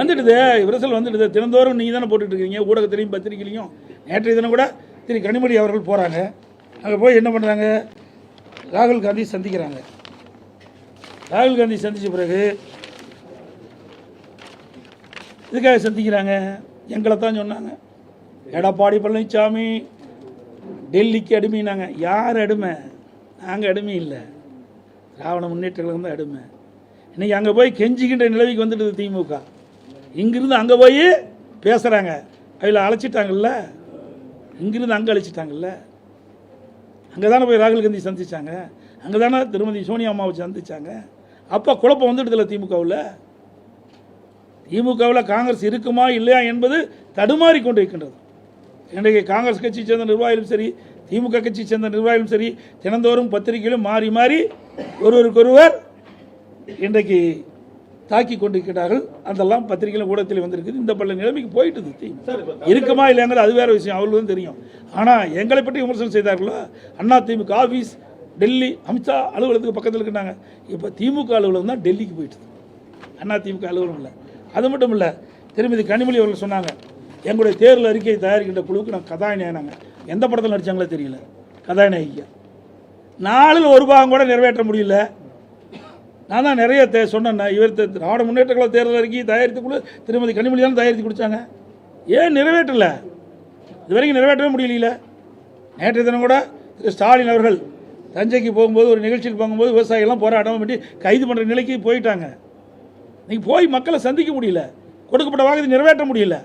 வந்துடுது, விரிசல் வந்துடுது. தினந்தோறும் நீங்கள் தானே போட்டுட்டு இருக்கீங்க, ஊடகத்திலையும் பத்திரிகையிலையும். நேற்றைய தினம் கூட திரு கனிமொழி அவர்கள் போகிறாங்க, அங்கே போய் என்ன பண்ணுறாங்க, ராகுல் காந்தி சந்திக்கிறாங்க. ராகுல் காந்தி சந்தித்த பிறகு இதுக்காக சந்திக்கிறாங்க, எங்களை தான் சொன்னாங்க, எடப்பாடி பழனிசாமி டெல்லிக்கு அடிமைனாங்க. யார் அடிமை? நாங்கள் அடிமை இல்லை, திராவிட முன்னேற்ற கழகம் தான் அடிமை. இன்றைக்கி அங்கே போய் கெஞ்சிக்கின்ற நிலவிக்கு வந்துடுது திமுக. இங்கிருந்து அங்கே போய் பேசுகிறாங்க, அதில் அழைச்சிட்டாங்கல்ல, இங்கிருந்து அங்கே அழைச்சிட்டாங்கல்ல. அங்கே தானே போய் ராகுல் காந்தி சந்தித்தாங்க, அங்கே தானே திருமதி சோனியா அம்மாவை சந்தித்தாங்க. அப்போ குழப்பம் வந்துடுதில்ல திமுகவில். திமுகவில் காங்கிரஸ் இருக்குமா இல்லையா என்பது தடுமாறி கொண்டு இருக்கின்றது. இன்றைக்கு காங்கிரஸ் கட்சியை சேர்ந்த நிர்வாகிகளும் சரி, திமுக கட்சியை சேர்ந்த நிர்வாகிகளும் சரி, தினந்தோறும் பத்திரிகையிலும் மாறி மாறி ஒருவருக்கொருவர் இன்றைக்கு தாக்கி கொண்டிருக்கிறார்கள். அதெல்லாம் பத்திரிகையிலும் ஊடகத்தில் வந்திருக்குது. இந்த பல நிலைமைக்கு போயிட்டு இருக்குமா இல்லைங்கிறது அது வேற விஷயம், அவர்களுக்கும் தெரியும். ஆனால் எங்களை பற்றி விமர்சனம் செய்தார்களோ, அண்ணா திமுக ஆஃபீஸ் டெல்லி அமித்ஷா அலுவலகத்துக்கு பக்கத்தில் இருக்கிறாங்க. இப்போ திமுக அலுவலகம் தான் டெல்லிக்கு போயிட்டு, அண்ணா திமுக அலுவலகம் இல்லை. அது மட்டும் இல்லை, திருமதி கனிமொழி அவர்கள் சொன்னாங்க, எங்களுடைய தேர்தல் அறிக்கையை தயாரிக்கின்ற குழுவுக்கு நான் கதாநாயகனாங்க. எந்த படத்தில் நடித்தாங்களோ தெரியல, கதாநாயகியா. 4 ஒரு பாகம் கூட நிறைவேற்ற முடியல. நான் தான் நிறைய சொன்னேன், இவர் திராவிட முன்னேற்ற கழக தேர்தல் அறிக்கையை தயாரித்துக்குள்ள திருமதி கனிமொழி தான் தயாரித்து கொடுத்தாங்க. ஏன் நிறைவேற்றலை? இது வரைக்கும் நிறைவேற்றவே முடியல. நேற்றைய தினம் கூட திரு ஸ்டாலின் அவர்கள் தஞ்சைக்கு போகும்போது ஒரு நிகழ்ச்சியில் போகும்போது விவசாயிகள்லாம் போராட்டம் பண்ணி கைது பண்ணுற நிலைக்கு போயிட்டாங்க. நீங்கள் போய் மக்களை சந்திக்க முடியல, கொடுக்கப்பட்ட வாக்குறுதி நிறைவேற்ற முடியல.